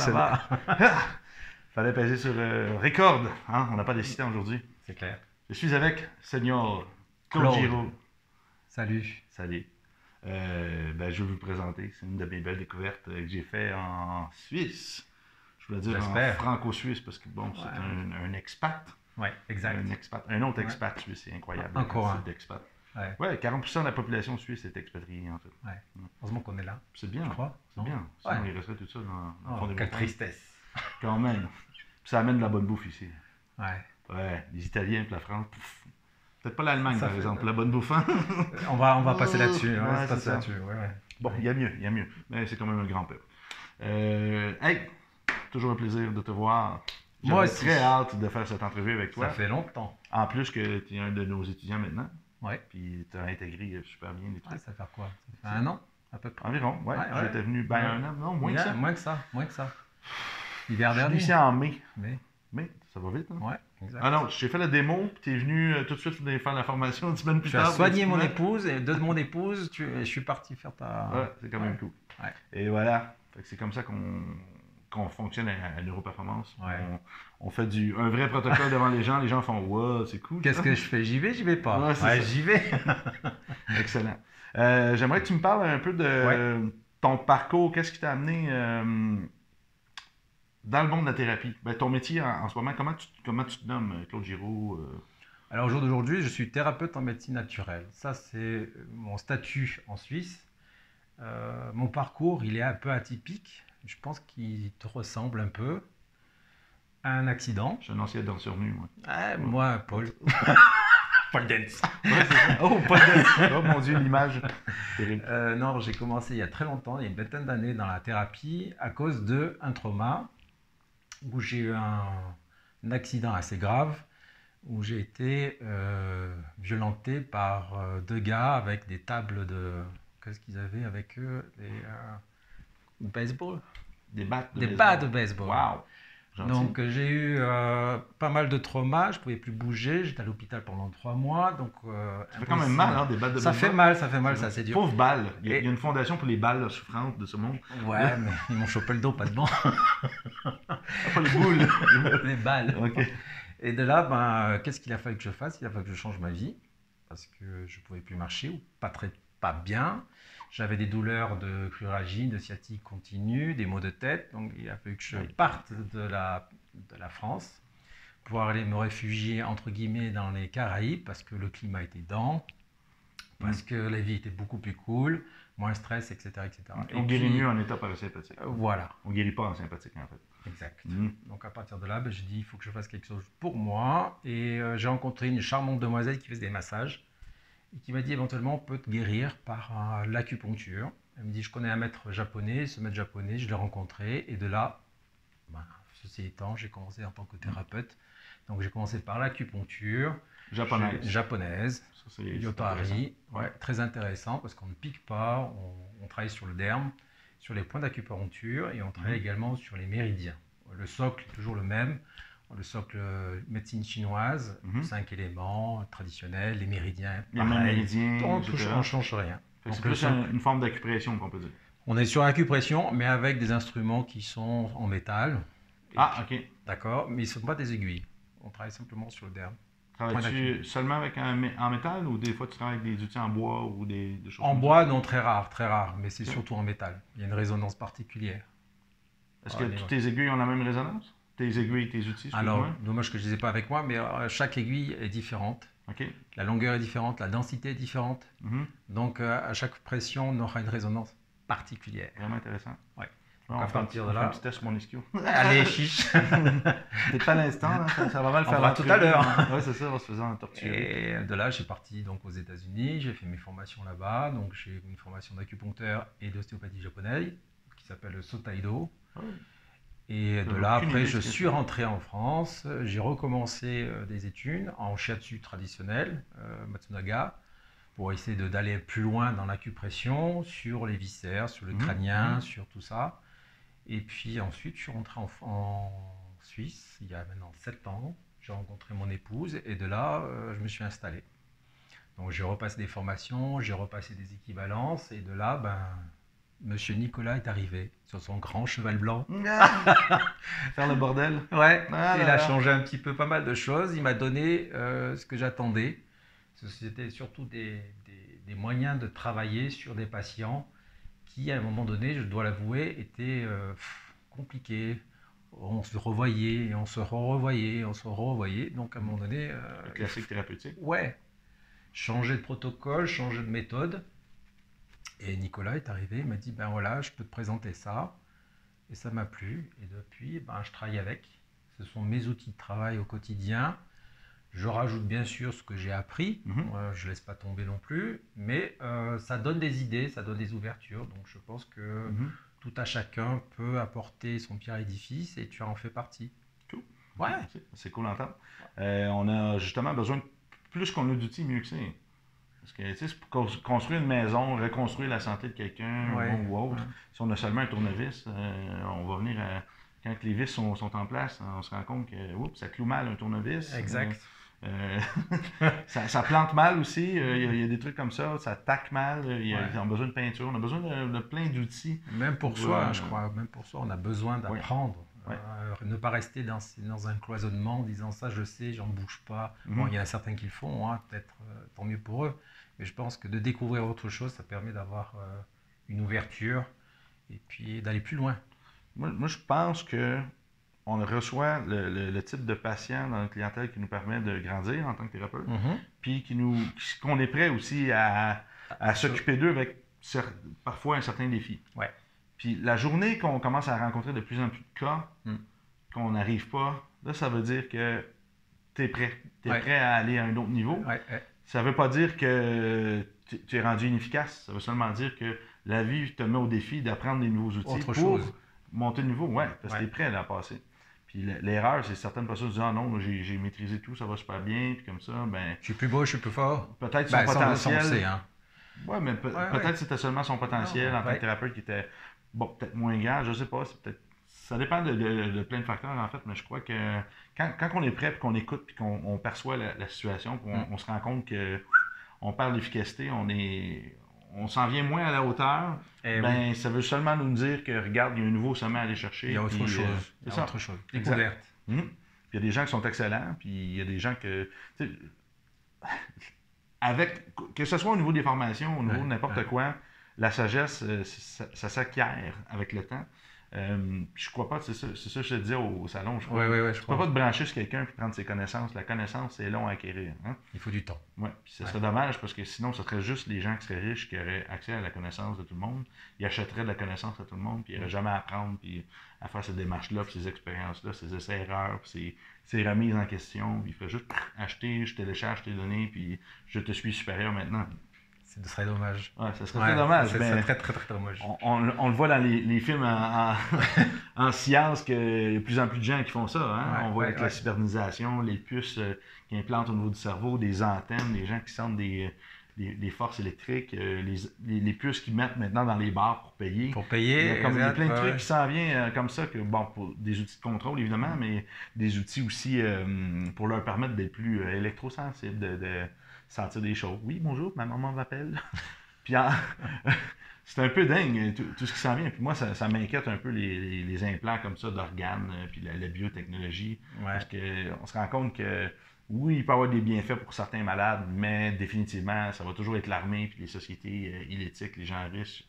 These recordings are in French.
Excellent. Fallait peser sur record. Hein? On n'a pas décidé aujourd'hui. C'est clair. Je suis avec Seigneur Claude Giroux. Salut. Salut. Je vais vous présenter. C'est une de mes belles découvertes que j'ai fait en Suisse. Je voulais dire en franco-suisse parce que bon, c'est un expat. Oui, exact. Un autre expat suisse, c'est incroyable. Encore un. D'expat. Ouais. 40% de la population suisse est expatriée en fait. Ouais. Heureusement qu'on est là. C'est bien. Je crois. C'est bien. Sinon, il resterait tout ça dans le fond des quelle tristesse. Quand même. Ça amène de la bonne bouffe ici. Ouais, les Italiens et la France. Peut-être pas l'Allemagne, par exemple, la bonne bouffe. Hein? on va passer là-dessus. Bon, il y a mieux. Mais c'est quand même un grand peuple. Hey, toujours un plaisir de te voir. Moi aussi. Très hâte de faire cette entrevue avec toi. Ça fait longtemps. En plus que tu es un de nos étudiants maintenant. Oui. Puis tu as intégré super bien les trucs. Ça fait quoi? Ça fait un an, à peu près. Environ, ouais. J'étais venu, un an, non, moins que ça. Moins que ça. L'hiver dernier. Je suis ici en mai. Mais ça va vite, hein? Ouais, exact. Ah non, j'ai fait la démo, puis tu es venu tout de suite faire la formation une semaine plus tard. Tu as soigné mon épouse, et de mon épouse, je suis parti faire ta... Ouais, c'est quand même cool. Ouais. Et voilà, c'est comme ça qu'on fonctionne à Neuroperformance. Ouais. On fait un vrai protocole devant les gens font « Wow, c'est cool. » Qu'est-ce que je fais? J'y vais pas. Ouais, j'y vais. Excellent. J'aimerais que tu me parles un peu de ton parcours. Qu'est-ce qui t'a amené dans le monde de la thérapie? Ton métier en ce moment, comment tu te nommes, Claude Giroux? Alors au jour d'aujourd'hui, je suis thérapeute en médecine naturelle. Ça, c'est mon statut en Suisse. Mon parcours, il est un peu atypique. Je pense qu'il te ressemble un peu. Un accident. Je suis un ancien danseur nu, moi. Moi, Paul. Paul Dance. Ouais, c'est ça. Oh, Paul Dance. Oh mon Dieu, l'image. Non, j'ai commencé il y a très longtemps, il y a une vingtaine d'années, dans la thérapie à cause d'un trauma où j'ai eu un accident assez grave, où j'ai été violenté par deux gars avec des tables de... Qu'est-ce qu'ils avaient avec eux? Des baseball? Des battes de baseball. Wow. Gentil. Donc j'ai eu pas mal de traumas, je ne pouvais plus bouger, j'étais à l'hôpital pendant 3 mois. Donc, ça fait quand même mal, hein, des balles de baseball. Ça fait mal, ça c'est dur. Pauvre balle. Il y a une fondation pour les balles souffrantes de ce monde. Ouais, mais ils m'ont chopé le dos, pas devant. Pas les boules. Les balles. Okay. Et de là, qu'est-ce qu'il a fallu que je fasse? Il a fallu que je change ma vie, parce que je ne pouvais plus marcher, ou pas bien. J'avais des douleurs de cruralgie, de sciatique continue, des maux de tête. Donc il a fallu que je parte de la France pour aller me réfugier, entre guillemets, dans les Caraïbes, parce que le climat était dense, parce que la vie était beaucoup plus cool, moins stress, etc. On guérit mieux en état parasympathique. Voilà. On ne guérit pas en sympathique, en fait. Exact. Donc à partir de là, je dis, il faut que je fasse quelque chose pour moi. Et j'ai rencontré une charmante demoiselle qui faisait des massages, et qui m'a dit éventuellement on peut te guérir par l'acupuncture. Elle me dit je connais un maître japonais, ce maître japonais, je l'ai rencontré, et de là, ceci étant, j'ai commencé en tant que thérapeute. Donc j'ai commencé par l'acupuncture japonaise, Yotari, très intéressant parce qu'on ne pique pas, on travaille sur le derme, sur les points d'acupuncture, et on travaille également sur les méridiens. Le socle est toujours le même. Le socle médecine chinoise, 5 éléments traditionnels, les méridiens, pareil. On ne change rien. C'est plus une forme d'acupression qu'on peut dire. On est sur l'acupression, mais avec des instruments qui sont en métal. Ok. D'accord, mais ils ne sont pas des aiguilles. On travaille simplement sur le derme. Travailles-tu seulement en métal, ou des fois tu travailles avec des outils en bois ou des choses en bois, non, très rare, mais c'est surtout en métal. Il y a une résonance particulière. Est-ce que toutes tes aiguilles ont la même résonance? Tes aiguilles et tes outils? Alors, dommage que je ne les ai pas avec moi, mais chaque aiguille est différente. Okay. La longueur est différente, la densité est différente. Donc, à chaque pression, on aura une résonance particulière. Vraiment intéressant. Ouais. On va partir de là. Un petit test sur mon ischio. Allez, chiche. Peut-être pas à l'instant, ça va mal faire. On va tout à l'heure. Oui, c'est ça, on se faisant un torturer. Et de là, j'ai parti donc aux États-Unis, j'ai fait mes formations là-bas. Donc, j'ai une formation d'acupuncteur et d'ostéopathie japonaise qui s'appelle le Sotaido. Et de là, après, je suis rentré en France, j'ai recommencé des études en shiatsu traditionnel, Matsunaga, pour essayer d'aller plus loin dans l'acupression, sur les viscères, sur le crânien, sur tout ça. Et puis ensuite, je suis rentré en Suisse, il y a maintenant 7 ans, j'ai rencontré mon épouse, et de là, je me suis installé. Donc j'ai repassé des formations, j'ai repassé des équivalences, et de là, Monsieur Nicolas est arrivé sur son grand cheval blanc. Faire le bordel. Ouais, il a changé un petit peu pas mal de choses. Il m'a donné ce que j'attendais. C'était surtout des moyens de travailler sur des patients qui, à un moment donné, je dois l'avouer, étaient compliqués. On se revoyait, on se revoyait, on se revoyait. Donc, à un moment donné... le classique thérapeutique. Ouais. Changer de protocole, changer de méthode. Et Nicolas est arrivé, il m'a dit, ben voilà, je peux te présenter ça. Et ça m'a plu. Et depuis, ben, je travaille avec. Ce sont mes outils de travail au quotidien. Je rajoute bien sûr ce que j'ai appris. Je ne laisse pas tomber non plus. Mais ça donne des idées, ça donne des ouvertures. Donc je pense que tout à chacun peut apporter son pierre à l'édifice et tu en fais partie. Cool. Ouais. C'est cool d'entendre. On a justement besoin, plus qu'on a d'outils, mieux que c'est. Parce que, tu sais, pour construire une maison, reconstruire la santé de quelqu'un ou autre, si on a seulement un tournevis, on va venir quand les vis sont en place, on se rend compte que ça cloue mal un tournevis. Exact. Ça plante mal aussi, il y a des trucs comme ça taque mal, on a besoin de peinture, on a besoin de plein d'outils. Même pour soi, je crois, même pour soi, on a besoin d'apprendre. Ne pas rester dans un cloisonnement en disant ça je sais, j'en bouge pas. Bon, il y en a certains qui le font, peut-être tant mieux pour eux, mais je pense que de découvrir autre chose, ça permet d'avoir une ouverture et puis d'aller plus loin. Moi, je pense que on reçoit le type de patient dans notre clientèle qui nous permet de grandir en tant que thérapeute, puis qu'on est prêt aussi à s'occuper d'eux avec parfois un certain défi. Ouais. Puis la journée qu'on commence à rencontrer de plus en plus de cas, qu'on n'arrive pas, là, ça veut dire que tu es prêt. Tu es prêt à aller à un autre niveau. Ça ne veut pas dire que tu es rendu inefficace. Ça veut seulement dire que la vie te met au défi d'apprendre des nouveaux outils pour monter le niveau. Parce que tu es prêt à la passer. Puis l'erreur, c'est certaines personnes qui disent « Ah non, j'ai maîtrisé tout, ça va super bien. » Puis comme ça, ben... Je suis plus beau, je suis plus fort. Peut-être son potentiel... Sait, hein. Oui, mais peut-être que c'était seulement son potentiel en tant que thérapeute qui était peut-être moins grand, je sais pas. Ça dépend de plein de facteurs en fait, mais je crois que quand on est prêt, puis qu'on écoute, puis qu'on perçoit la situation, puis on se rend compte qu'on perd l'efficacité, on s'en vient moins à la hauteur, ça veut seulement nous dire que regarde, il y a un nouveau sommet à aller chercher. Il y a autre chose. Il y a autre chose. Découverte. Puis il y a des gens qui sont excellents, puis il y a des gens que... que ce soit au niveau des formations, au niveau de n'importe quoi, la sagesse, ça s'acquiert avec le temps. Je crois pas, c'est ça que je te disais au salon. Je crois pas te brancher sur quelqu'un et prendre ses connaissances. La connaissance, c'est long à acquérir. Hein? Il faut du temps. Oui, puis ce serait dommage parce que sinon, ce serait juste les gens qui seraient riches qui auraient accès à la connaissance de tout le monde. Ils achèteraient de la connaissance à tout le monde, puis ils n'auraient jamais à apprendre, puis à faire ces démarches-là, puis ces expériences-là, ces essais-erreurs, puis ces remises en question. Puis ils feraient juste acheter, je télécharge, je t'ai donné, puis je te suis supérieur maintenant. Ce serait dommage. Ouais, ça serait très dommage. Ça serait très, très, très dommage. On le voit dans les films en science qu'il y a de plus en plus de gens qui font ça. Hein? On voit avec la cybernisation, les puces qui implantent au niveau du cerveau, des antennes, des gens qui sentent des forces électriques, les puces qu'ils mettent maintenant dans les bars pour payer. Pour payer, il y a plein de trucs qui s'en viennent comme ça, pour des outils de contrôle évidemment, mais des outils aussi pour leur permettre d'être plus électrosensibles, de sentir des choses. Oui, bonjour, ma maman m'appelle. Puis c'est un peu dingue tout ce qui s'en vient. Puis moi, ça m'inquiète un peu les implants comme ça d'organes, puis la biotechnologie. Parce qu'on se rend compte que oui, il peut y avoir des bienfaits pour certains malades, mais définitivement, ça va toujours être l'armée puis les sociétés illéthiques, les gens riches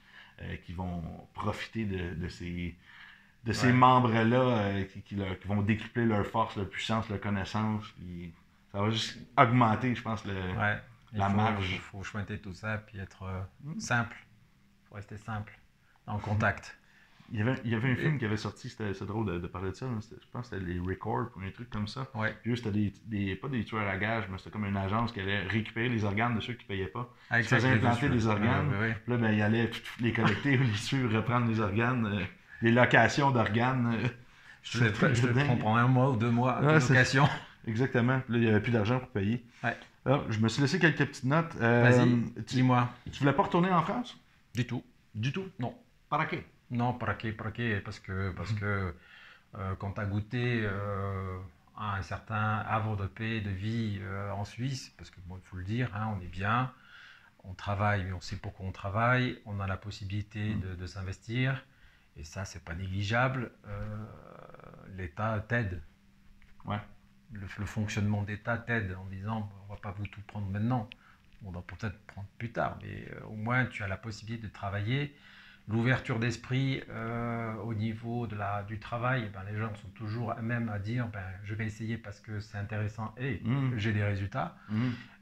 qui vont profiter de ces membres-là qui vont décupler leur force, leur puissance, leur connaissance. Puis ça va juste augmenter, je pense, la marge. Il faut chointer tout ça puis être simple. Il faut rester simple, en contact. Il y avait un film qui avait sorti, c'est drôle de parler de ça, je pense que c'était les Records ou un truc comme ça. Puis c'était pas des tueurs à gages, mais c'était comme une agence qui allait récupérer les organes de ceux qui ne payaient pas. Ils faisaient implanter des organes. Puis là, il allait les collecter, les suivre, reprendre les organes, les locations d'organes. Je te comprends 1 mois ou 2 mois de location. Exactement. Puis là, il n'y avait plus d'argent pour payer. Alors, je me suis laissé quelques petites notes. Vas-y, dis-moi. Tu voulais pas retourner en France? Du tout. Du tout? Non. Para qué? Non, para qué? Parce que quand tu as goûté à un certain havre de paix, de vie en Suisse, parce que bon, il faut le dire, hein, on est bien, on travaille, mais on sait pourquoi on travaille, on a la possibilité de s'investir, et ça, c'est pas négligeable. L'État t'aide. Ouais. Le fonctionnement d'État t'aide en disant on va pas vous tout prendre maintenant, on va peut-être prendre plus tard, mais au moins tu as la possibilité de travailler. L'ouverture d'esprit au niveau du travail, ben, les gens sont toujours même à dire ben, je vais essayer parce que c'est intéressant et j'ai des résultats.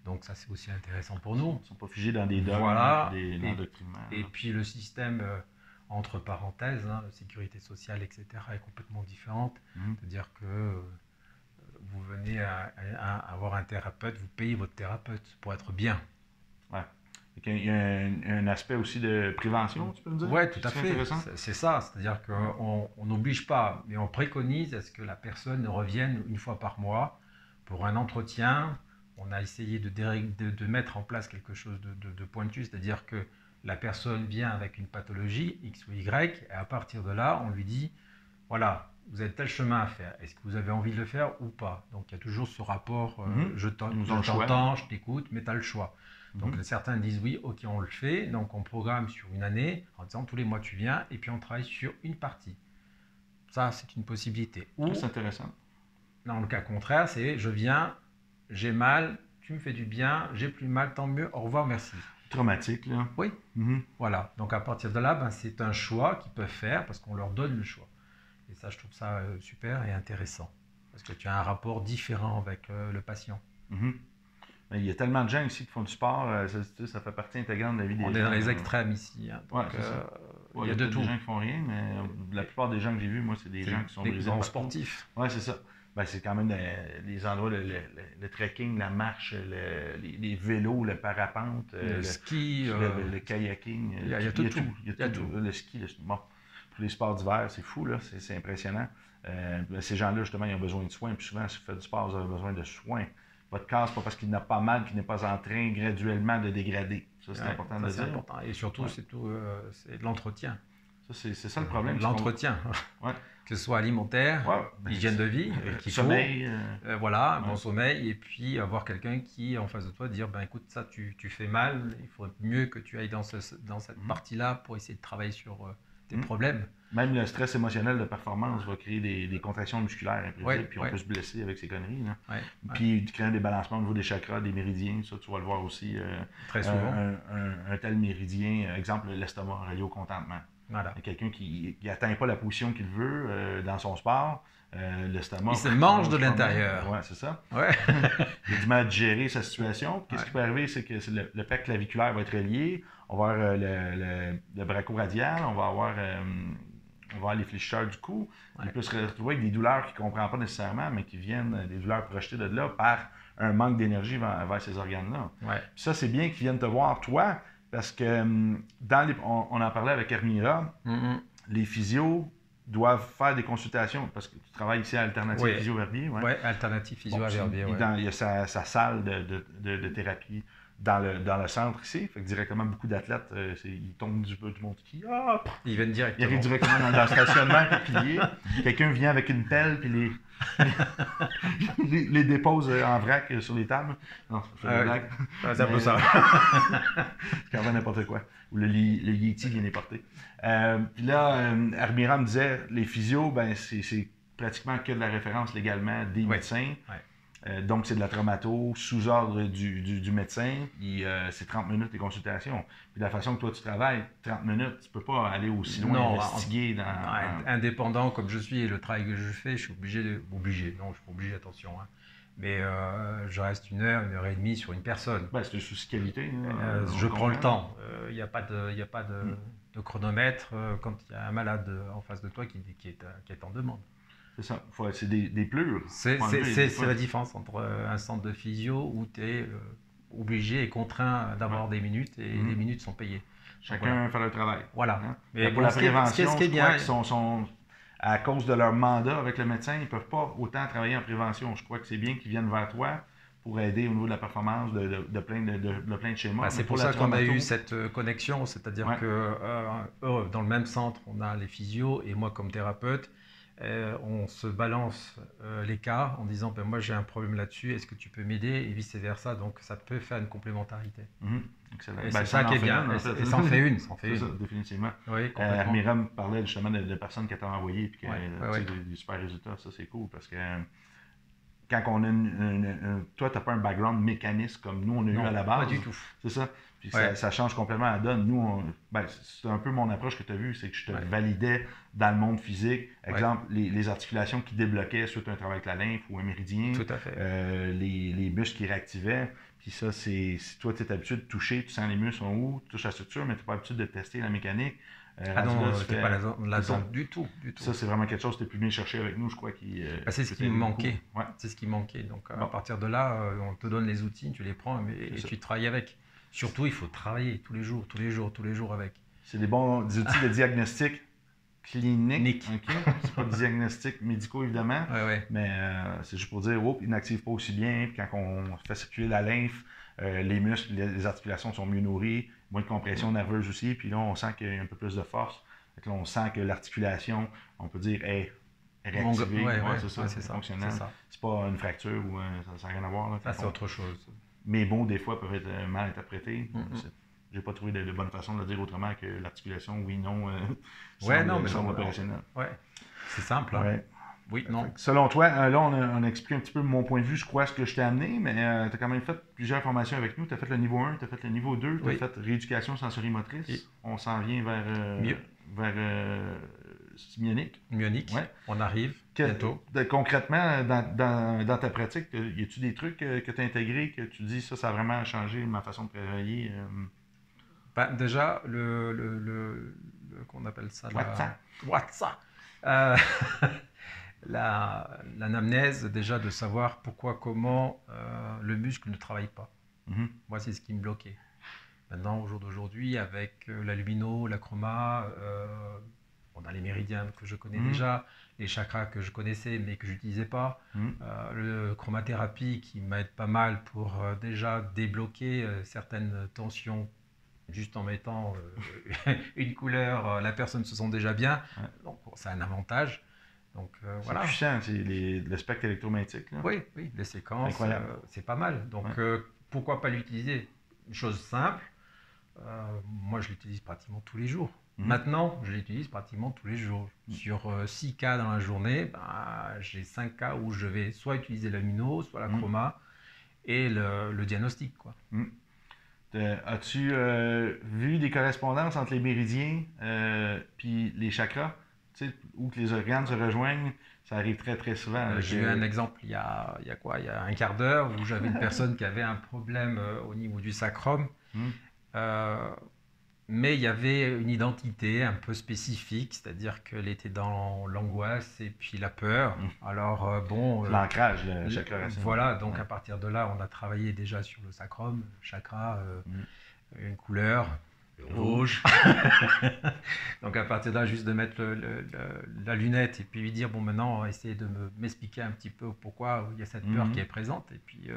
Donc ça c'est aussi intéressant pour nous. Ils ne sont pas figés dans des dogmes, voilà. des endoctrinements. Et puis le système, entre parenthèses, la sécurité sociale, etc., est complètement différente. C'est-à-dire que vous venez à avoir un thérapeute, vous payez votre thérapeute pour être bien. Ouais. Il y a un aspect aussi de prévention, tu peux me dire? Oui, tout à fait. C'est ça, c'est-à-dire qu'on n'oblige pas, mais on préconise à ce que la personne revienne une fois par mois pour un entretien. On a essayé de mettre en place quelque chose de pointu, c'est-à-dire que la personne vient avec une pathologie, X ou Y, et à partir de là, on lui dit, voilà, vous avez tel chemin à faire, est-ce que vous avez envie de le faire ou pas? Donc il y a toujours ce rapport, je t'entends, je t'écoute, mais tu as le choix. Donc certains disent oui, ok, on le fait, donc on programme sur une année, en disant tous les mois tu viens, et puis on travaille sur une partie. Ça, c'est une possibilité. Ou, c'est intéressant. Dans le cas contraire, c'est je viens, j'ai mal, tu me fais du bien, j'ai plus mal, tant mieux, au revoir, merci. Traumatique, là. Oui, voilà. Donc à partir de là, ben, c'est un choix qu'ils peuvent faire parce qu'on leur donne le choix. Et ça, je trouve ça super et intéressant. Parce que tu as un rapport différent avec le patient. Il y a tellement de gens ici qui font du sport, ça fait partie intégrante de la vie des gens. On est dans les extrêmes ici. Hein, donc, il y a de tout. Des gens qui font rien, mais la plupart des gens que j'ai vus, moi, c'est des gens qui sont brisés des sportifs. Oui, c'est ça. Ben, c'est quand même les endroits, le trekking, la marche, les vélos, le parapente, le ski, le kayaking. Il y a tout. Le ski, bon, tous les sports d'hiver, c'est fou, là, c'est impressionnant. Ces gens-là, justement, ils ont besoin de soins. Puis souvent, si vous faites du sport, vous avez besoin de soins. Votre corps, c'est pas parce qu'il n'a pas mal qu'il n'est pas en train graduellement de dégrader. Ça, c'est important de dire. C'est important. Et surtout, c'est de l'entretien. C'est ça le problème. L'entretien. Que ce soit alimentaire, hygiène de vie, sommeil. Bon sommeil, et puis avoir quelqu'un qui, en face de toi, dire ben, écoute, ça, tu fais mal, il faudrait mieux que tu ailles dans cette partie-là pour essayer de travailler sur tes problèmes. Même le stress émotionnel de performance va créer des contractions musculaires imprévisibles, puis on peut se blesser avec ces conneries. Là. Puis créer des balancements au niveau des chakras, des méridiens, ça tu vas le voir aussi. Très souvent. Un tel méridien, exemple l'estomac relié au contentement. Voilà. Quelqu'un qui n'atteint pas la position qu'il veut dans son sport, l'estomac... Il se mange de l'intérieur. Oui, c'est ça. Ouais. Il a du mal à gérer sa situation. Qu'est-ce qui peut arriver, c'est que le pec claviculaire va être relié, on va avoir le brachioradial, on va avoir les fléchisseurs du cou. Il peut se retrouver avec des douleurs qu'il ne comprend pas nécessairement, mais qui viennent, des douleurs projetées de là par un manque d'énergie vers ces organes-là. Puis ça, c'est bien qu'ils viennent te voir, toi, parce que on en parlait avec Hermira, les physios doivent faire des consultations, parce que tu travailles ici à Alternative Physio-Verbier. Oui, Alternative Physio-Verbier. Il y a sa salle de thérapie dans le centre ici. Fait que directement, beaucoup d'athlètes, ils tombent du monde qui... Ils viennent directement. Ils arrivent directement dans le stationnement pilier. Quelqu'un vient avec une pelle puis les dépose en vrac sur les tables. Non, c'est une blague. C'est un peu ça. C'est quand même n'importe quoi. Ou le Yeti vient les porter. Puis là, Hermira me disait, les physios, ben, c'est pratiquement que de la référence légalement des médecins. Donc, c'est de la traumato sous ordre du médecin. C'est 30 minutes les consultations. Puis de la façon que toi tu travailles, 30 minutes, tu peux pas aller aussi loin investiguer indépendant comme je suis et le travail que je fais, je suis obligé non, je suis pas obligé, attention. Hein. Mais je reste 1 heure, 1 heure et demie sur une personne. Ben, c'est un souci de qualité. Je prends le temps. Il n'y a pas de chronomètre quand il y a un malade en face de toi qui est en demande. C'est ça, c'est des pleurs. C'est la différence entre un centre de physio où tu es obligé et contraint d'avoir des minutes et les minutes sont payées. Chacun fait le travail. Voilà. Hein? Mais pour la prévention, ce qui est bien, qu'ils sont, à cause de leur mandat avec le médecin, ils ne peuvent pas autant travailler en prévention. Je crois que c'est bien qu'ils viennent vers toi pour aider au niveau de la performance de plein de schémas. C'est pour ça qu'on a eu cette connexion, c'est-à-dire que dans le même centre, on a les physios et moi comme thérapeute, on se balance les cas en disant ben, moi j'ai un problème là-dessus, est-ce que tu peux m'aider et vice-versa, donc ça peut faire une complémentarité. Excellent. Et Ben, c'est ça qui est bien. en fait. Et ça en fait une. C'est ça, définitivement. Oui, complètement. Amira me parlait justement de personnes qu'elle t'a envoyées et Ouais. des super résultats. Ça, c'est cool parce que quand on a toi, tu n'as pas un background mécaniste comme nous, on a eu à la base. Pas du tout. C'est ça. Puis Ouais. ça change complètement la donne. Nous, c'est un peu mon approche que tu as vue, c'est que je te validais dans le monde physique. Exemple, les articulations qui débloquaient suite à un travail avec la lymphe ou un méridien. Tout à fait. Les muscles qui réactivaient. Puis ça, si toi, tu es habitué de toucher, tu sens les muscles sont où, tu touches la structure, mais tu n'es pas habitué de tester la mécanique. Non, je n'étais pas la zone du tout. Ça, c'est vraiment quelque chose que tu es plus venu chercher avec nous, je crois. C'est ce qui me manquait. Ouais. C'est ce qui manquait. Donc, à partir de là, on te donne les outils, tu les prends et tu travailles avec. Surtout, il faut travailler tous les jours avec. C'est des bons outils de diagnostic clinique. Okay. C'est pas de diagnostic médicaux, évidemment. Mais c'est juste pour dire, ils n'activent pas aussi bien. Puis quand on fait circuler la lymphe, les muscles, les articulations sont mieux nourries, moins de compression nerveuse aussi. Puis là, on sent qu'il y a un peu plus de force. Là, on sent que l'articulation, on peut dire, est réactivée. C'est fonctionnel. C'est pas une fracture ou ça n'a rien à voir. Là, ça, c'est autre chose. Mes mots, des fois, peuvent être mal interprétés. J'ai pas trouvé de bonne façon de le dire autrement que l'articulation, oui, non, semble opérationnel. C'est simple. Hein? Ouais. Oui, non. Selon toi, là, on a expliqué un petit peu mon point de vue, je crois, ce que je t'ai amené, mais tu as quand même fait plusieurs formations avec nous. Tu as fait le niveau 1, tu as fait le niveau 2, tu as fait rééducation sensorimotrice. On s'en vient vers Myonic. Myonic, on arrive bientôt. Concrètement, dans ta pratique, y a-tu des trucs que tu as intégrés, que tu dis ça a vraiment changé ma façon de travailler? Déjà, qu'on appelle ça WhatsApp. L'anamnèse, déjà de savoir pourquoi, comment le muscle ne travaille pas. Moi, c'est ce qui me bloquait. Maintenant, au jour d'aujourd'hui, avec la lumino, la chroma, on a les méridiens que je connais déjà, les chakras que je connaissais mais que je n'utilisais pas, le chromathérapie qui m'aide pas mal pour déjà débloquer certaines tensions juste en mettant une couleur, la personne se sent déjà bien, donc c'est un avantage. Donc voilà. C'est puissant, c'est le spectre électromagnétique. Là. Oui, les séquences, c'est pas mal. Donc pourquoi pas l'utiliser? Une chose simple, moi je l'utilise pratiquement tous les jours. Maintenant, je l'utilise pratiquement tous les jours. Sur 6 cas dans la journée, j'ai 5 cas où je vais soit utiliser l'amino, soit la chroma et le diagnostic. Quoi. As-tu vu des correspondances entre les méridiens puis les chakras, où que les organes se rejoignent? Ça arrive très très souvent. J'ai eu un exemple il y a un quart d'heure où j'avais une personne qui avait un problème au niveau du sacrum. Mais il y avait une identité un peu spécifique, c'est-à-dire qu'elle était dans l'angoisse et puis la peur. Alors l'ancrage, le chakra racine. Voilà, donc à partir de là, on a travaillé déjà sur le sacrum, le chakra, une couleur, le rouge. Donc à partir de là, juste de mettre la lunette et puis lui dire, bon maintenant, essayer de m'expliquer un petit peu pourquoi il y a cette peur qui est présente. Et puis...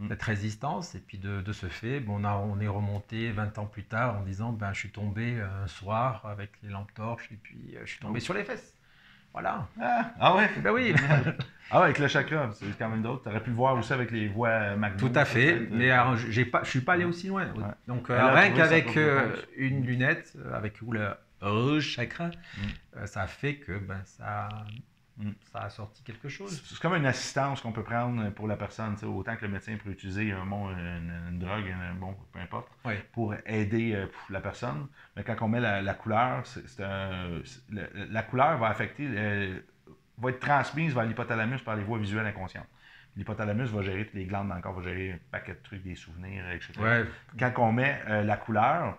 cette résistance, et puis de ce fait, on est remonté 20 ans plus tard en disant je suis tombé un soir avec les lampes torches et puis je suis tombé sur les fesses. Voilà. Ah ouais? Ben oui. Avec le chakra, c'est quand même d'autres. Tu aurais pu le voir aussi avec les voies magnétiques. Tout à fait, mais je ne suis pas allé aussi loin. Donc rien qu'avec une lunette, avec le chakra, ça a fait que ça a sorti quelque chose. C'est comme une assistance qu'on peut prendre pour la personne, autant que le médecin peut utiliser une drogue, peu importe, pour aider la personne. Mais quand on met la couleur, la couleur va affecter, va être transmise vers l'hypothalamus par les voies visuelles inconscientes. L'hypothalamus va gérer toutes les glandes dans le corps, va gérer un paquet de trucs, des souvenirs, etc. Quand on met la couleur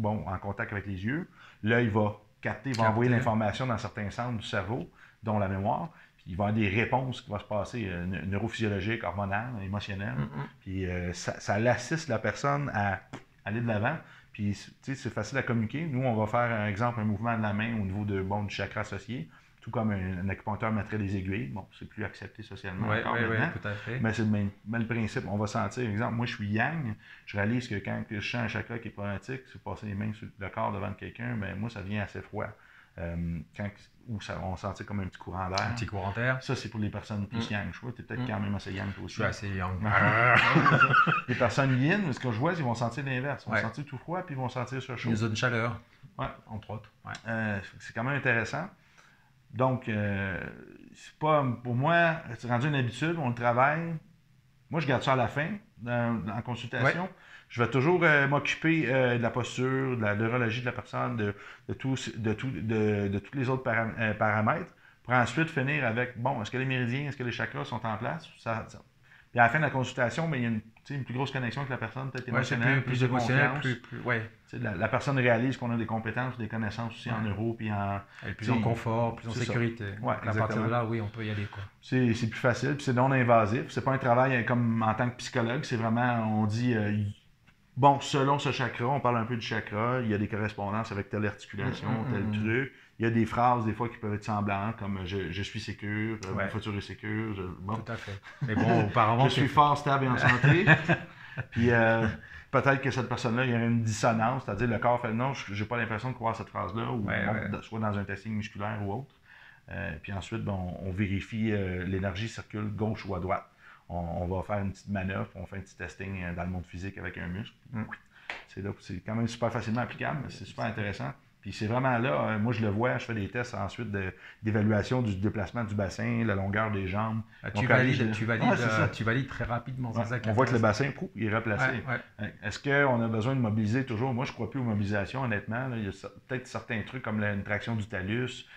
en contact avec les yeux, l'œil va capter, va envoyer l'information dans certains centres du cerveau, dont la mémoire, puis il va y avoir des réponses qui vont se passer neurophysiologiques, hormonales, émotionnelles, puis ça l'assiste la personne à aller de l'avant, puis c'est facile à communiquer. Nous, on va faire, par exemple, un mouvement de la main au niveau du chakra associé, tout comme un acupuncteur mettrait des aiguilles. Bon, c'est plus accepté socialement encore maintenant, tout à fait. mais c'est le même principe. On va sentir, par exemple, moi je suis yang, je réalise que quand je sens un chakra qui est problématique, c'est passer les mains sur le corps devant quelqu'un, mais moi ça devient assez froid. où on va sentir comme un petit courant d'air. Un petit courant d'air. Ça, c'est pour les personnes plus yang. Je vois, tu es peut-être quand même assez yang toi aussi. Je suis assez yang. Les personnes yin, ce que je vois, ils vont sentir l'inverse. Ils vont sentir tout froid, puis ils vont sentir ça chaud. Une zone chaleur, entre autres. C'est quand même intéressant. Donc, c'est pas, pour moi, c'est rendu une habitude, on le travaille. Moi, je garde ça à la fin, en consultation. Je vais toujours m'occuper de la posture, de la neurologie de la personne, de tous les autres paramètres, pour ensuite finir avec, bon, est-ce que les méridiens, est-ce que les chakras sont en place? Puis à la fin de la consultation, mais il y a une plus grosse connexion avec la personne, peut-être émotionnelle, plus de confiance. La personne réalise qu'on a des compétences, des connaissances aussi en neuro, puis elle est plus en confort, plus en sécurité. À partir de là, oui, on peut y aller. C'est plus facile, puis c'est non invasif. C'est pas un travail comme en tant que psychologue, c'est vraiment, on dit, bon, selon ce chakra, on parle un peu du chakra, il y a des correspondances avec telle articulation, tel truc. Il y a des phrases, des fois, qui peuvent être semblantes, comme je suis sécure, mon futur est sécure. Bon. Tout à fait. Mais bon, auparavant. Je suis fort, stable et en santé. Puis peut-être que cette personne-là, il y aurait une dissonance, c'est-à-dire le corps fait non, je n'ai pas l'impression de croire cette phrase-là, ou soit dans un testing musculaire ou autre. Puis ensuite, on vérifie l'énergie circule gauche ou à droite. On va faire une petite manœuvre, on fait un petit testing dans le monde physique avec un muscle. C'est quand même super facilement applicable, mais c'est super intéressant. Puis c'est vraiment là, moi je le vois, je fais des tests ensuite d'évaluation du déplacement du bassin, la longueur des jambes. Tu valides très rapidement. On voit que le bassin, il est replacé. Est-ce qu'on a besoin de mobiliser toujours? Moi je ne crois plus aux mobilisations, honnêtement. Là. Il y a peut-être certains trucs comme une traction du talus,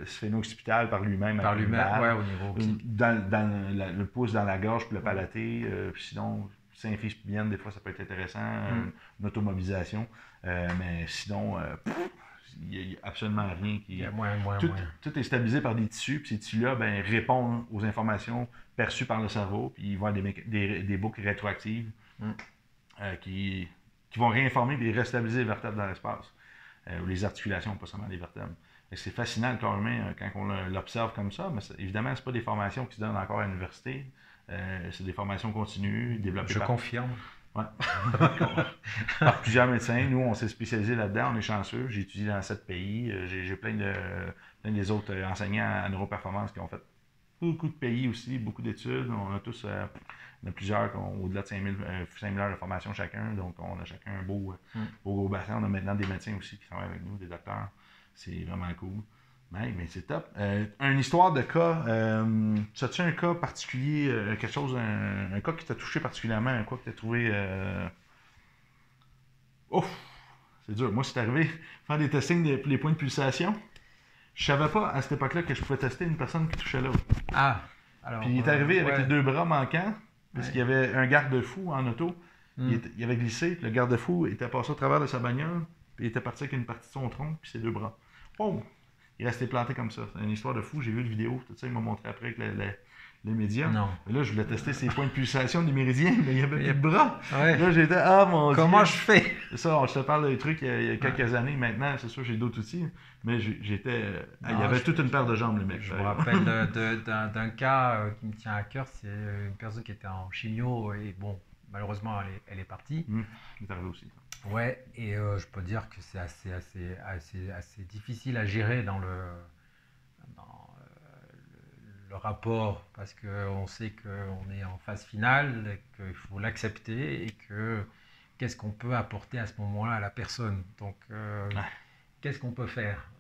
sphéno-occipital par lui-même. Par lui-même, au niveau. Le pouce dans la gorge, puis le palaté. Sinon, symphyse pubienne, des fois ça peut être intéressant, une automobilisation. Mais sinon, il n'y a absolument rien qui. Tout est stabilisé par des tissus, puis ces tissus-là répondent aux informations perçues par le cerveau, puis ils vont avoir des boucles rétroactives qui vont réinformer et restabiliser les vertèbres dans l'espace, ou les articulations, pas seulement les vertèbres. C'est fascinant le corps humain quand on l'observe comme ça, mais évidemment, ce n'est pas des formations qui se donnent encore à l'université. C'est des formations continues, développées Je confirme. Par plusieurs médecins. Nous, on s'est spécialisé là-dedans, on est chanceux. J'ai étudié dans 7 pays. J'ai plein des autres enseignants en neuroperformance qui ont fait beaucoup de pays aussi, beaucoup d'études. On a tous, on a plusieurs au-delà de 5000 heures de formation chacun. Donc, on a chacun un beau gros bassin. On a maintenant des médecins aussi qui travaillent avec nous, des docteurs. C'est vraiment cool. Mais c'est top. Une histoire de cas, as-tu un cas particulier, quelque chose, un cas qui t'a touché particulièrement, un cas que tu as trouvé... Ouf! C'est dur. Moi, c'est arrivé faire des testings pour les points de pulsation. Je savais pas à cette époque-là que je pouvais tester une personne qui touchait l'autre. Alors, puis il est arrivé avec les deux bras manquants, parce qu'il y avait un garde-fou en auto. Il avait glissé, puis le garde-fou était passé au travers de sa bagnole, puis il était parti avec une partie de son tronc, puis ses deux bras. Oh! Il restait planté comme ça. C'est une histoire de fou. J'ai vu une vidéo. Tout ça, il m'a montré après avec les médias. Non. Et là, je voulais tester ses points de pulsation des méridiens, mais il n'y avait plus de bras. Ouais. Là, j'étais, mon Dieu. Comment je fais? C'est ça, je te parle des trucs il y a quelques années. Maintenant, c'est sûr, j'ai d'autres outils. Mais j'étais. Il y avait toute une paire de jambes, le mec. Je me rappelle d'un cas qui me tient à cœur. C'est une personne qui était en chimio et bon, malheureusement, elle est partie. C'est arrivé aussi. Ouais, et je peux dire que c'est assez difficile à gérer dans le rapport, parce qu'on sait qu'on est en phase finale, qu'il faut l'accepter et que qu'est-ce qu'on peut apporter à ce moment-là à la personne. Donc, qu'est-ce qu'on peut faire?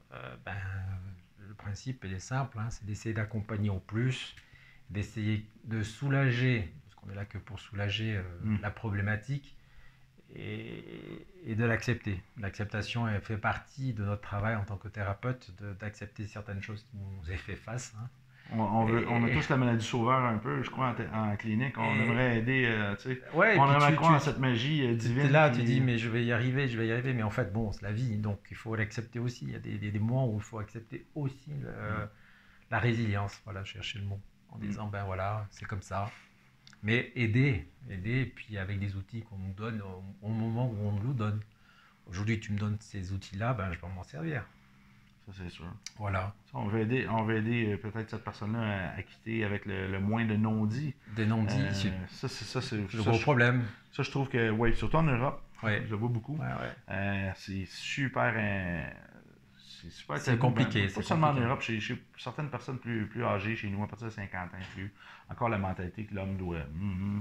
Le principe, il est simple, c'est d'essayer d'accompagner au plus, d'essayer de soulager, parce qu'on est là que pour soulager la problématique, et de l'accepter. L'acceptation elle fait partie de notre travail en tant que thérapeute, d'accepter certaines choses qui nous aient fait face. On a tous la maladie sauveur un peu, je crois, en clinique. On aimerait aider, on aimerait croire à cette magie divine. Tu es là, tu dis, mais je vais y arriver, mais en fait, bon, c'est la vie, donc il faut l'accepter aussi. Il y a des moments où il faut accepter aussi la résilience, voilà, chercher le mot, en disant, voilà, c'est comme ça. Mais aider, puis avec des outils qu'on nous donne au moment où on nous donne. Aujourd'hui, tu me donnes ces outils-là, je vais m'en servir. Ça, c'est sûr. Voilà. Ça, on veut aider peut-être cette personne-là à quitter avec le moins de non-dits. Des non-dits. C'est le gros problème. Ça, je trouve que, surtout en Europe, je le vois beaucoup. C'est super... c'est super C'est tabou, compliqué, pas c'est seulement en compliqué. Europe, chez certaines personnes plus âgées, chez nous, à partir de 50 ans, plus, encore la mentalité que l'homme doit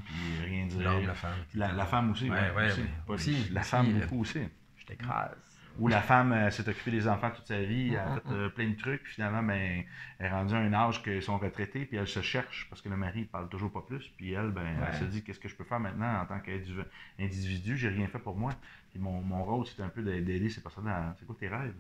puis rien dire. L'homme, la femme, La femme aussi, Ouais, aussi. ouais, Pas aussi, la aussi, femme beaucoup aussi. je t'écrase. Ou la femme s'est occupée des enfants toute sa vie, elle a fait plein de trucs, puis finalement, ben, elle est rendue à un âge qu'ils sont retraités, puis elle se cherche parce que le mari ne parle toujours pas plus, puis elle, ben, elle se dit qu'est-ce que je peux faire maintenant en tant qu'individu, j'ai rien fait pour moi. Puis mon rôle, c'est un peu d'aider ces personnes à. C'est quoi tes rêves?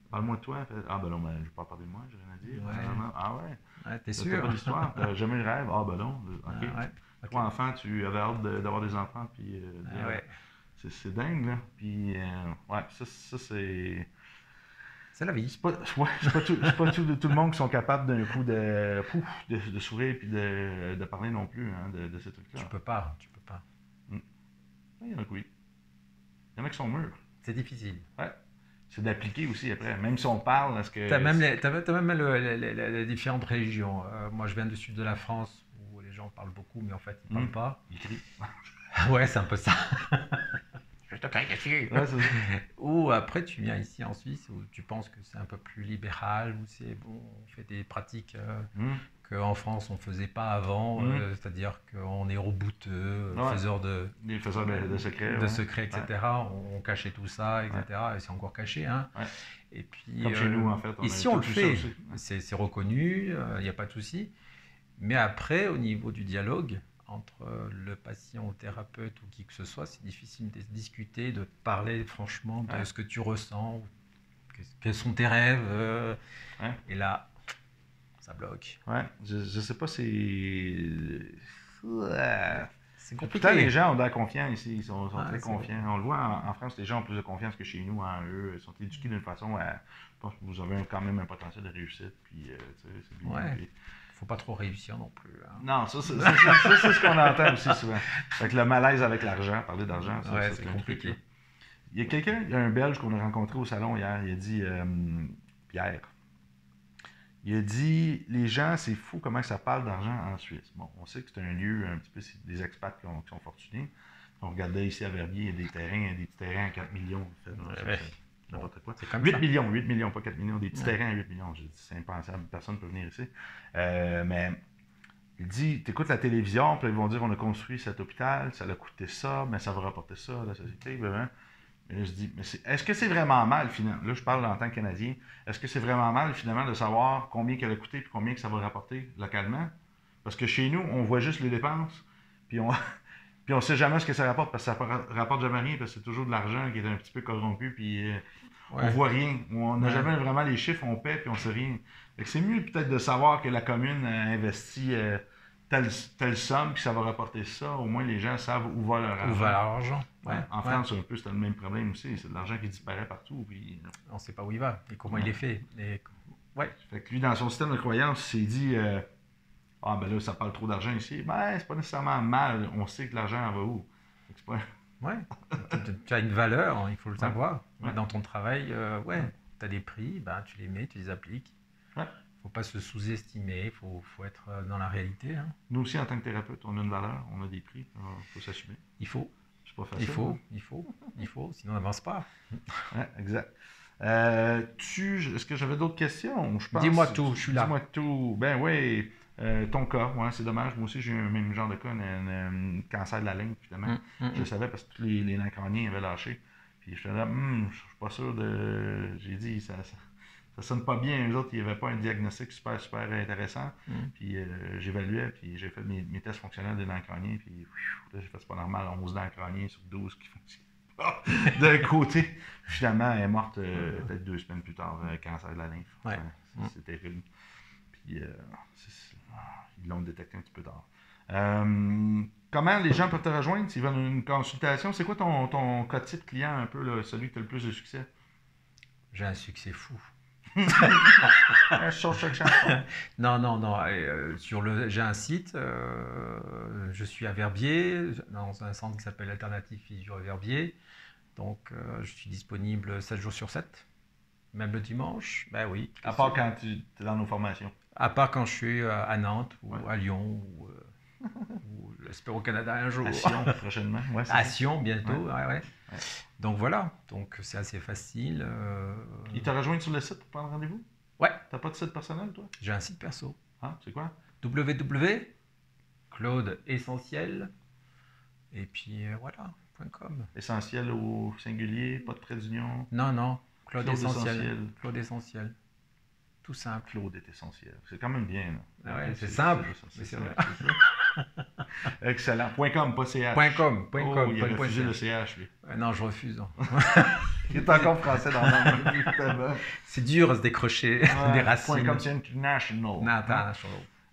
Parle-moi de toi. Ah ben non, ben, je vais pas parler de moi, j'ai rien à dire. Ouais. Ah ouais? Ouais, t'es T'as sûr? pas d'histoire? T'as jamais eu de rêve? Ah ben non, ok. Ouais. Toi, enfant, tu avais hâte d'avoir des enfants, puis Ouais. c'est dingue, là. Puis, ouais, ça c'est. C'est la vie. C'est pas tout le monde qui sont capables d'un coup de sourire puis de parler non plus hein, de ces trucs-là. Tu peux pas. Il y en a que oui. Il y en a qui sont mûrs. C'est difficile. Ouais. C'est d'appliquer aussi après. Même si on parle, est-ce que. T'as même les différentes régions. Moi, je viens du sud de la France où les gens parlent beaucoup, mais en fait, ils parlent pas. Ils crient. Ouais, c'est un peu ça. Je te crie dessus. Ouais, c'est ça. Ou après, tu viens ici en Suisse où tu penses que c'est un peu plus libéral, où c'est bon, on fait des pratiques qu'en France on faisait pas avant, c'est-à-dire qu'on est rebouteux, faiseurs des faiseurs de secrets. de secrets, etc. On cachait tout ça, etc. Et c'est encore caché, hein. Ouais. Et puis, Comme chez nous, en fait. Ici, on le fait, c'est reconnu, il n'y a pas de souci. Mais après, au niveau du dialogue entre le patient ou le thérapeute ou qui que ce soit, c'est difficile de discuter, de parler franchement de ce que tu ressens, quels sont tes rêves. Et là, ça bloque. Ouais, je sais pas, c'est compliqué. Pourtant, les gens ont de la confiance ici, ils sont très confiants. On le voit en France, les gens ont plus de confiance que chez nous en eux. Ils sont éduqués d'une façon à. Je pense que vous avez quand même un potentiel de réussite. Puis, c'est bien. Ouais. Puis... Faut pas trop réussir non plus. Hein. Non, ça c'est ce qu'on entend aussi souvent. Avec le malaise avec l'argent, parler d'argent, c'est compliqué. Truc, il y a un Belge qu'on a rencontré au salon hier, il a dit, Pierre, il a dit, les gens, c'est fou comment ça parle d'argent en Suisse. Bon, on sait que c'est un lieu, un petit peu, c'est des expats qui sont fortunés. On regardait ici à Verbier, il y a des petits terrains à 4 millions. N'importe quoi. 8 millions, pas 4 millions, des petits terrains à 8 millions. J'ai dit, c'est impensable, personne ne peut venir ici. Mais il dit, tu écoutes la télévision, puis ils vont dire, on a construit cet hôpital, ça a coûté ça, mais ça va rapporter ça à la société. Et là, je dis, mais est-ce que c'est vraiment mal, finalement? Là, je parle en tant que Canadien. Est-ce que c'est vraiment mal, finalement, de savoir combien qu'elle a coûté puis combien que ça va rapporter localement? Parce que chez nous, on voit juste les dépenses, puis on ne sait jamais ce que ça rapporte, parce que ça ne rapporte jamais rien, parce que c'est toujours de l'argent qui est un petit peu corrompu, puis on ne voit rien. On n'a jamais vraiment les chiffres, on paie, puis on ne sait rien. C'est mieux peut-être de savoir que la commune a investi telle somme, puis ça va rapporter ça. Au moins, les gens savent où va leur argent. Où va l'argent. En France, c'est un peu le même problème aussi. C'est de l'argent qui disparaît partout. Puis... On ne sait pas où il va et comment il est fait. Fait que lui, dans son système de croyance, il s'est dit ah, ben là, ça parle trop d'argent ici. Ben, c'est pas nécessairement mal. On sait que l'argent va où. C'est pas... Tu as une valeur, il faut le savoir. Dans ton travail, tu as des prix, ben, tu les mets, tu les appliques. Il ne faut pas se sous-estimer, il faut être dans la réalité. Hein. Nous aussi, en tant que thérapeute, on a une valeur, on a des prix, il faut s'assumer. Il faut. C'est pas facile. Il faut, sinon on n'avance pas. Exact. Est-ce que j'avais d'autres questions? Dis-moi tout, je suis là. Dis-moi tout. Ben oui, ton cas, c'est dommage. Moi aussi, j'ai eu un même genre de cas, un cancer de la langue, finalement. Je le savais parce que tous les dents crâniens avaient lâché. Puis je suis là, je suis pas sûr de... J'ai dit, ça sonne pas bien. Eux autres, il n'y avait pas un diagnostic super, super intéressant. Puis j'évaluais, puis j'ai fait mes tests fonctionnels des dents crâniens, puis là, j'ai fait, c'est pas normal, 11 dents crâniens sur 12 qui fonctionnent pas d'un côté. Finalement, elle est morte peut-être 2 semaines plus tard, cancer de la lymphe. C'est terrible. Puis ils l'ont détecté un petit peu tard. Comment les gens peuvent te rejoindre s'ils veulent une consultation? C'est quoi ton cas type client, un peu, là, celui que tu as le plus de succès? J'ai un succès fou. Non. J'ai un site. Je suis à Verbier, dans un centre qui s'appelle Alternative Physio à Verbier. Donc, je suis disponible 7 jours sur 7. Même le dimanche. Ben oui. À part quand tu es dans nos formations. À part quand je suis à Nantes ou à Lyon ou j'espère au Canada un jour. À Sion, prochainement. À Sion, bientôt. Donc voilà, donc c'est assez facile. Il t'a rejoint sur le site pour prendre rendez-vous? Ouais, T'as pas de site personnel, toi? j'ai un site perso. Ah, c'est quoi? www.claudeessentiel et puis voilà, .com. Essentiel au singulier, pas de trait d'union. Non, Claude Claude Essentiel. Essentiel. Claude Essentiel. Tout simple. Claude est essentiel. C'est quand même bien. Là. Ah ouais, Ok, c'est simple. C'est Mais c'est simple, vrai. c'est ça. Excellent. .com, pas .ch. .com, Oh, il a pas refusé .ch. le CH, lui. Non, je refuse. Il est encore français dans l'angle, justement. C'est dur à se décrocher des racines. .com, c'est international. Non, attends,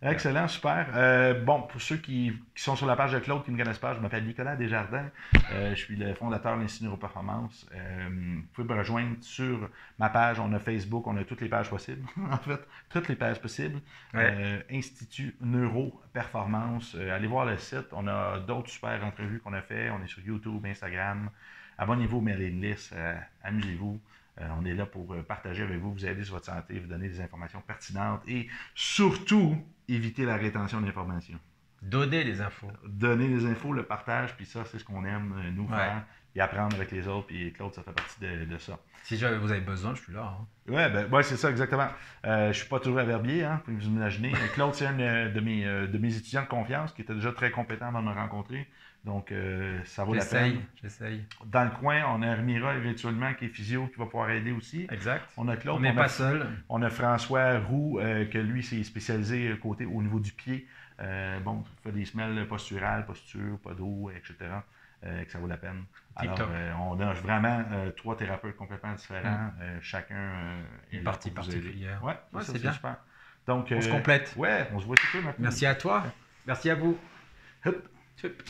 Excellent, super. Bon, pour ceux qui sont sur la page de Claude, qui ne me connaissent pas, je m'appelle Nicolas Desjardins. Je suis le fondateur de l'Institut Neuroperformance. Vous pouvez me rejoindre sur ma page. On a Facebook, on a toutes les pages possibles. En fait, toutes les pages possibles. Ouais. Institut Neuroperformance. Allez voir le site. On a d'autres super entrevues qu'on a fait. On est sur YouTube, Instagram. Abonnez-vous aux mailing list. Amusez-vous. On est là pour partager avec vous, vous aider sur votre santé, vous donner des informations pertinentes et surtout éviter la rétention d'informations. Donner les infos. Donner les infos, le partage, puis ça, c'est ce qu'on aime, nous, faire, et apprendre avec les autres, puis Claude, ça fait partie de ça. Si jamais vous avez besoin, je suis là. Hein. Ouais, c'est ça, exactement. Je suis pas toujours averbier, hein, vous imaginez. Claude, c'est un de mes étudiants de confiance qui était déjà très compétent avant de me rencontrer. Donc, ça vaut la peine. J'essaye. Dans le coin, on a Hermira éventuellement qui est physio, qui va pouvoir aider aussi. Exact. On a Claude. On n'est pas seul. On a François Roux, que lui, s'est spécialisé au niveau du pied. Bon, fait des semelles posturales, posture, pas d'eau, etc. Que ça vaut la peine. Alors, on a vraiment 3 thérapeutes complètement différents. Chacun une partie particulière. Ouais, c'est bien. Super. Donc, on se complète. Ouais, on se voit tout maintenant. Merci à toi. Merci à vous. Hop. Hop.